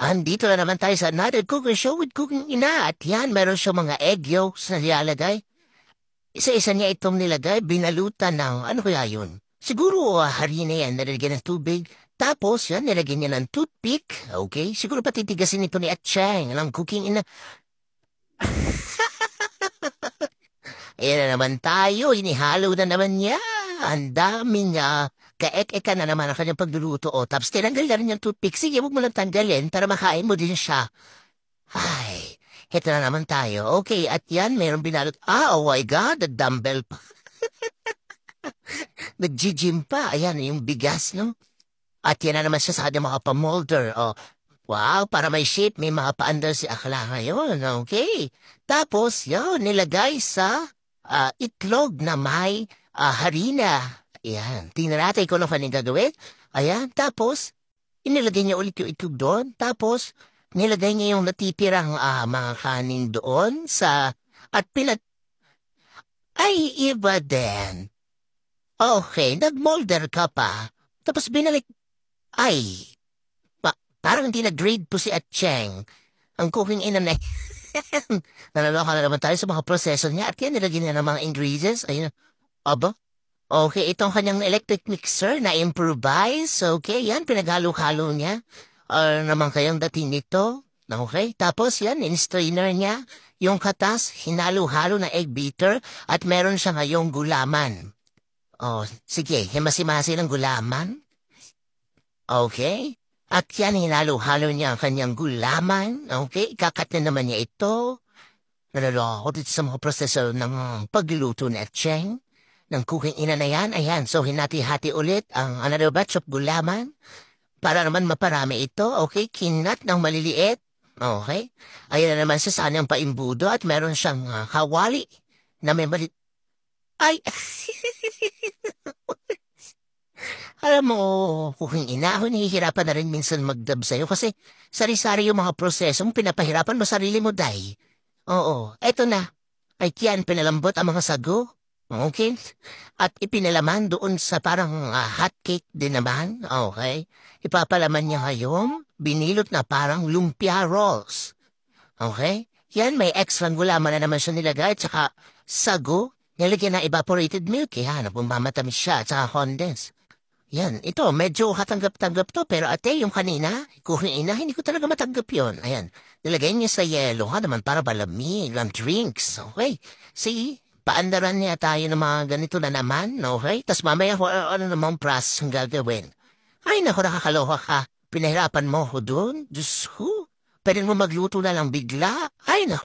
Andito na naman tayo sa another cooking show with Cooking Ina. At yan, meron siya mga egg yolks na nilalagay. Isa-isa niya itong nilagay, binalutan ng, ano kaya yun? Siguro harina yan, nilagyan ng tubig. Tapos yan, nilagyan niya ng toothpick. Okay? Siguro patitigasin ito ni Atchang ng Cooking Ina. Ayan na naman tayo, inihalo na naman niya. Ang dami niya. Kaek-eka na naman ang kanyang pagluluto. O, tapos tinanggal na rin yung toothpick. Sige, huwag mo lang tanggalin para makain mo din siya. Ay, heto na naman tayo. Okay, at yan, mayroong binalot. Oh my God, the dumbbell pa. Nag-gym pa. Ayan, yung bigas, no? At yan na naman siya sa kanyang mga pa-molder. O, wow, para may shape, may mga paandar si Akla ngayon. Okay. Tapos, yun, nilagay sa itlog na may harina. Ayan, tingnan natin kung ano kanyang gagawin. Ayan, tapos, inilagay niya ulit yung itlog doon. Tapos, nilagay niya yung natitirang mga kanin doon sa, at ay, iba din. Okay, nag-molder ka pa. Tapos binalik, ay, parang hindi nag-grade po si Atcheng. Ang cooking ina na, nalaloka na naman tayo sa mga proseso niya. At yan, nilagay niya ng mga ingredients. Ayun, aba? Okay, itong kanyang electric mixer na improvise. Okay, yan, pinaghalo-halo niya. Naman kayang dating nito. Okay, tapos yan, in-strainer niya. Yung katas, hinalo-halo na egg beater at meron siya ngayong gulaman. Oh, sige, himasi-masi ng gulaman. Okay, at yan, hinalo-halo niya ang kanyang gulaman. Okay, kakat na naman niya ito. Naloloko dito sa mga proseso ng pagluluto na Cheng. Ng cooking ina na yan, ayan, so hinati-hati ulit ang another batch of gulaman para naman maparami ito, okay, kinat ng maliliit, okay, ayan na naman siya sa kanyang paimbudo at meron siyang kawali na may ay, alam mo, cooking ina, ako nahihirapan na rin minsan magdab sa'yo kasi sari-sari yung mga prosesong pinapahirapan mo sarili mo, day. Oo, eto na, ay tiyan pinalambot ang mga sago. Okay? At ipinalaman doon sa parang hot cake din naman. Okay? Ipapalaman niya ngayon, binilot na parang lumpia rolls. Okay? Yan, may extra gulaman na naman siya nilagay, tsaka sago, nilagyan na evaporated milk. Yan, pumamatamis siya, tsaka condensed. Yan, ito, medyo katanggap-tanggap to, pero ate, yung kanina, kuhin ina, hindi ko talaga matanggap yon. Ayan, nilagay niya sa yelo, naman para malamig, ang drinks. Okay? See? Paandaran niya tayo ng mga ganito na naman, okay? Tapos mamaya ano namang process ang gagawin. Ay, naku, nakakaloka ka. Pinahirapan mo ko doon? Diyos ko. Pwede mo magluto na lang bigla? Ay, naku.